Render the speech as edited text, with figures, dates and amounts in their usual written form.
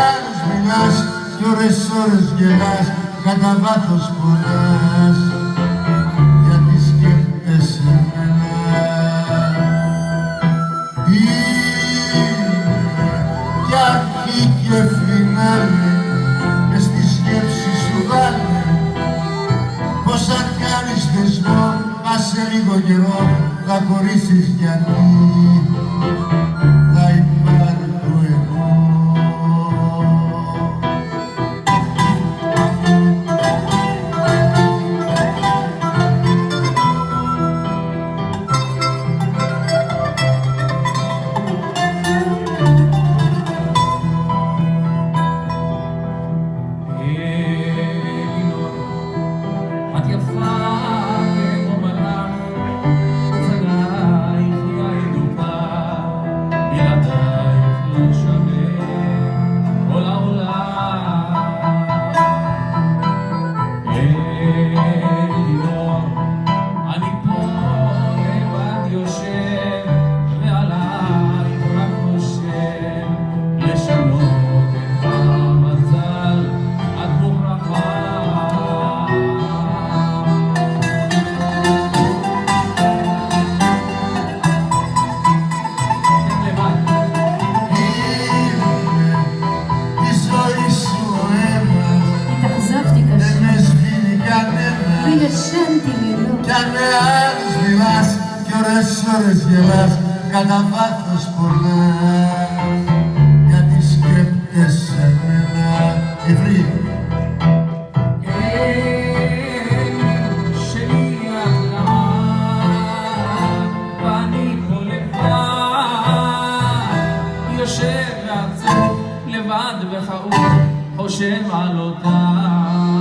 άλλους μιλάς κι ώρες γελάς, κατά βάθος πονάς, γιατί σκέφτεσαι εμένα. Είναι κι αρχή και φινάλι, μες στη σκέψη σου βάλε, πως αν κάνεις δεσμό, πας σε λίγο καιρό, θα χωρίσεις γιατί θα υπάρχω εγώ. Κι αν με άλλους μιλάς κι ώρες γελάς, κατά βάθος πονάς, γιατί σκέπτεσαι εμένα. Ευρύ. יושב עצוב לבד וחרוב, חושב על אותה